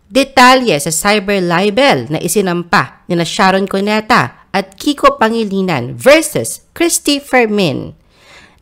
Detalye sa cyber libel na isinampa ni Sharon Cuneta at Kiko Pangilinan versus Christy Fermin.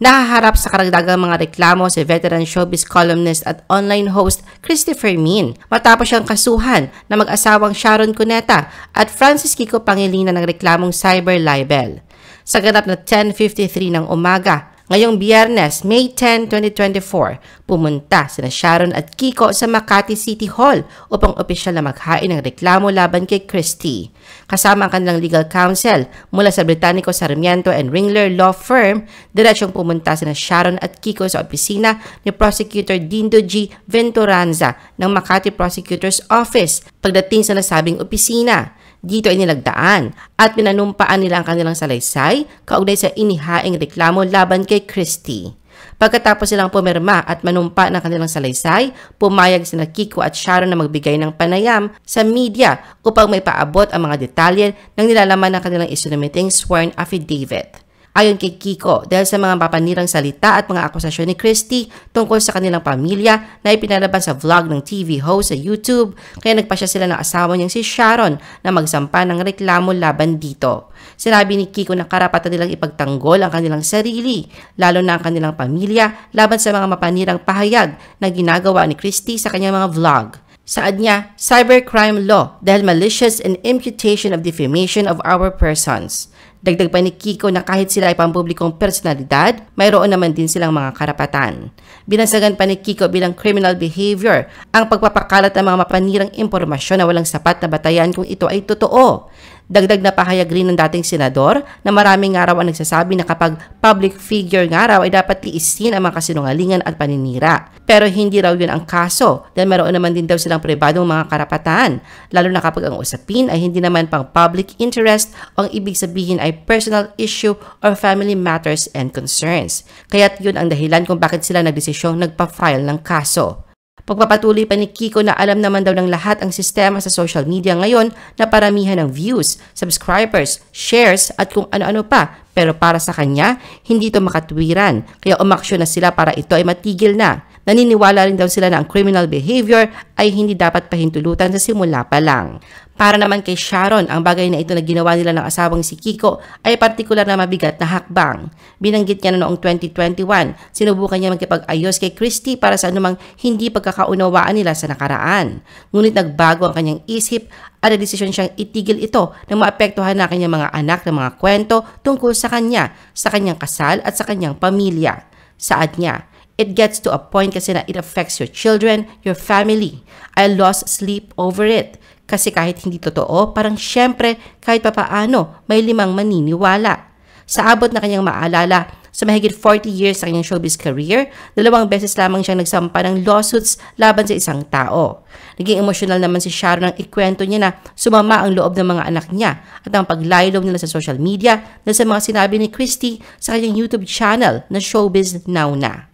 Nahaharap sa karagdagang mga reklamo si veteran showbiz columnist at online host Christy Fermin matapos siyang kasuhan na mag-asawang Sharon Cuneta at Francis Kiko Pangilinan ng reklamong cyber libel. Sa ganap na 10:53 ng umaga, ngayong Biyernes, May 10, 2024, pumunta sina Sharon at Kiko sa Makati City Hall upang opisyal na maghain ng reklamo laban kay Christy. Kasama ang kanilang legal counsel mula sa Británico Sarmiento and Ringler Law Firm, diretsyong pumunta sina Sharon at Kiko sa opisina ni Prosecutor Dindo G. Venturanza ng Makati Prosecutor's Office. Pagdating sa nasabing opisina, dito ay nilagdaan at pinanumpaan nila ang kanilang salaysay kaugnay sa inihaing reklamo laban kay Christy. Pagkatapos silang pumirma at manumpa ng kanilang salaysay, pumayag sina Kiko at Sharon na magbigay ng panayam sa media upang may paabot ang mga detalye ng nilalaman ng kanilang isinumiting sworn affidavit. Ayon kay Kiko, dahil sa mga papanirang salita at mga akusasyon ni Christy tungkol sa kanilang pamilya na ipinalabas sa vlog ng TV host sa YouTube, kaya nagpasya sila ng asawa niyang si Sharon na magsampa ng reklamo laban dito. Sinabi ni Kiko na karapatan nilang ipagtanggol ang kanilang sarili, lalo na ang kanilang pamilya, laban sa mga mapanirang pahayag na ginagawa ni Christy sa kanyang mga vlog. Saad niya, cybercrime law dahil malicious and imputation of defamation of our persons. Dagdag pa ni Kiko na kahit sila ay pampublikong personalidad, mayroon naman din silang mga karapatan. Binansagan pa ni Kiko bilang criminal behavior ang pagpapakalat ng mga mapanirang impormasyon na walang sapat na batayan kung ito ay totoo. Dagdag na pahayag rin ng dating senador na maraming nga raw ang nagsasabi na kapag public figure nga raw ay dapat tiisin ang mga kasinungalingan at paninira. Pero hindi raw yun ang kaso dahil mayroon naman din daw silang pribadong mga karapatan, lalo na kapag ang usapin ay hindi naman pang public interest o ang ibig sabihin ay personal issue or family matters and concerns. Kaya't yun ang dahilan kung bakit sila nagdesisyong nagpa-file ng kaso. Pagpapatuloy pa ni Kiko na alam naman daw ng lahat ang sistema sa social media ngayon na paramihan ng views, subscribers, shares at kung ano-ano pa. Pero para sa kanya, hindi ito makatwiran. Kaya umaksyon na sila para ito ay matigil na. Naniniwala rin daw sila na ang criminal behavior ay hindi dapat pahintulutan sa simula pa lang. Para naman kay Sharon, ang bagay na ito na ginawa nila ng asawang si Kiko ay partikular na mabigat na hakbang. Binanggit niya na noong 2021, sinubukan niya magkipag-ayos kay Christy para sa anumang hindi pagkakaunawaan nila sa nakaraan. Ngunit nagbago ang kanyang isip at desisyon siyang itigil ito nang maapektuhan na kanyang mga anak ng mga kwento tungkol sa kanya, sa kanyang kasal at sa kanyang pamilya. Saad niya, it gets to a point kasi na it affects your children, your family. I lost sleep over it. Kasi kahit hindi totoo, parang syempre kahit papaano may limang maniniwala. Sa abot na kanyang maalala, sa mahigit 40 years sa kanyang showbiz career, 2 beses lamang siyang nagsampa ng lawsuits laban sa isang tao. Naging emosyonal naman si Sharon nang ikwento niya na sumama ang loob ng mga anak niya at ang paglaylo nila sa social media dahil sa mga sinabi ni Christy sa kanyang YouTube channel na Showbiz Now Na.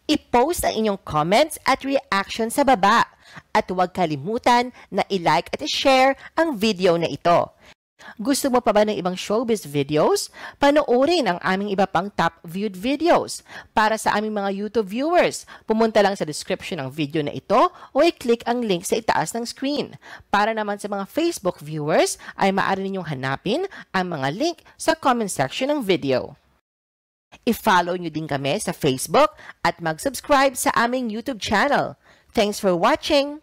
I-post ang inyong comments at reaction sa baba. At huwag kalimutan na i-like at i-share ang video na ito. Gusto mo pa ba ng ibang showbiz videos? Panoorin ang aming iba pang top viewed videos. Para sa aming mga YouTube viewers, pumunta lang sa description ng video na ito o i-click ang link sa itaas ng screen. Para naman sa mga Facebook viewers, ay maaari ninyong hanapin ang mga link sa comment section ng video. I-follow nyo din kami sa Facebook at mag-subscribe sa aming YouTube channel. Thanks for watching!